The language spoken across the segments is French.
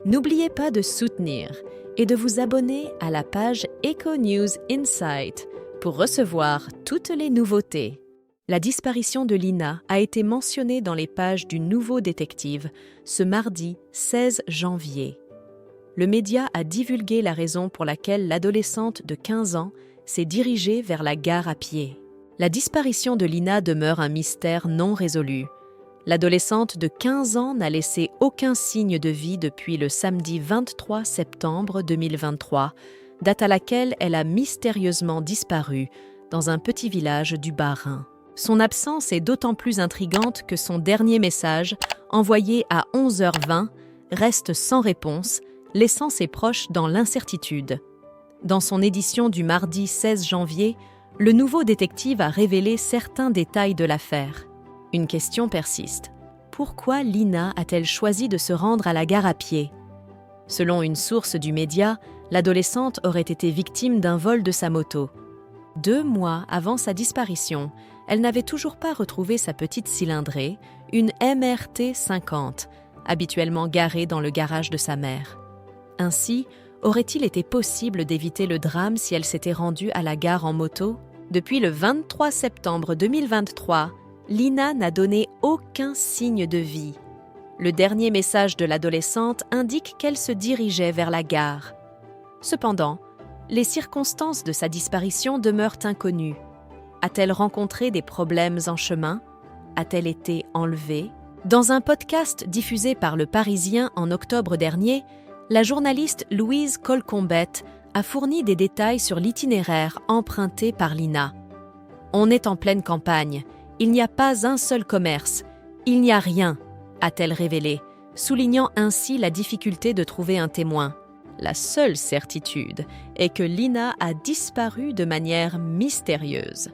N'oubliez pas de soutenir et de vous abonner à la page Echo News Insight pour recevoir toutes les nouveautés. La disparition de Lina a été mentionnée dans les pages du Nouveau Détective ce mardi 16 janvier. Le média a divulgué la raison pour laquelle l'adolescente de 15 ans s'est dirigée vers la gare à pied. La disparition de Lina demeure un mystère non résolu. L'adolescente de 15 ans n'a laissé aucun signe de vie depuis le samedi 23 septembre 2023, date à laquelle elle a mystérieusement disparu dans un petit village du Bas-Rhin. Son absence est d'autant plus intrigante que son dernier message, envoyé à 11h20, reste sans réponse, laissant ses proches dans l'incertitude. Dans son édition du mardi 16 janvier, le Nouveau Détective a révélé certains détails de l'affaire. Une question persiste. Pourquoi Lina a-t-elle choisi de se rendre à la gare à pied? Selon une source du média, l'adolescente aurait été victime d'un vol de sa moto. 2 mois avant sa disparition, elle n'avait toujours pas retrouvé sa petite cylindrée, une MRT 50, habituellement garée dans le garage de sa mère. Ainsi, aurait-il été possible d'éviter le drame si elle s'était rendue à la gare en moto? Depuis le 23 septembre 2023, Lina n'a donné aucun signe de vie. Le dernier message de l'adolescente indique qu'elle se dirigeait vers la gare. Cependant, les circonstances de sa disparition demeurent inconnues. A-t-elle rencontré des problèmes en chemin? A-t-elle été enlevée? Dans un podcast diffusé par Le Parisien en octobre dernier, la journaliste Louise Colcombette a fourni des détails sur l'itinéraire emprunté par Lina. « On est en pleine campagne. Il n'y a pas un seul commerce. Il n'y a rien, a-t-elle révélé, soulignant ainsi la difficulté de trouver un témoin. La seule certitude est que Lina a disparu de manière mystérieuse.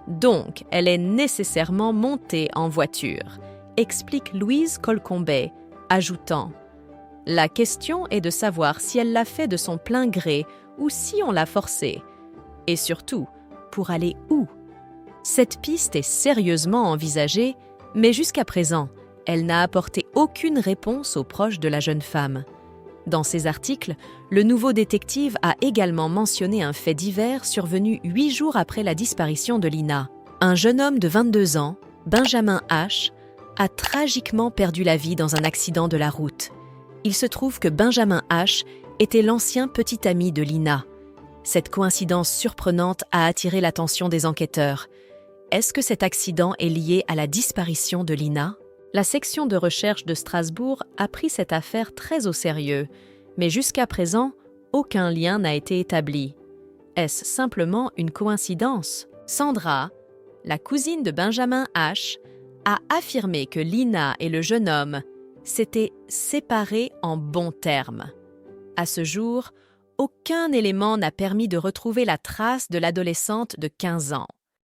Donc, elle est nécessairement montée en voiture, explique Louise Colcombet, ajoutant « La question est de savoir si elle l'a fait de son plein gré ou si on l'a forcée. Et surtout, pour aller où ? Cette piste est sérieusement envisagée, mais jusqu'à présent, elle n'a apporté aucune réponse aux proches de la jeune femme. Dans ses articles, le Nouveau Détective a également mentionné un fait divers survenu 8 jours après la disparition de Lina. Un jeune homme de 22 ans, Benjamin H., a tragiquement perdu la vie dans un accident de la route. Il se trouve que Benjamin H. était l'ancien petit ami de Lina. Cette coïncidence surprenante a attiré l'attention des enquêteurs. Est-ce que cet accident est lié à la disparition de Lina? La section de recherche de Strasbourg a pris cette affaire très au sérieux, mais jusqu'à présent, aucun lien n'a été établi. Est-ce simplement une coïncidence? Sandra, la cousine de Benjamin H., a affirmé que Lina et le jeune homme s'étaient séparés en bons termes. À ce jour, aucun élément n'a permis de retrouver la trace de l'adolescente de 15 ans.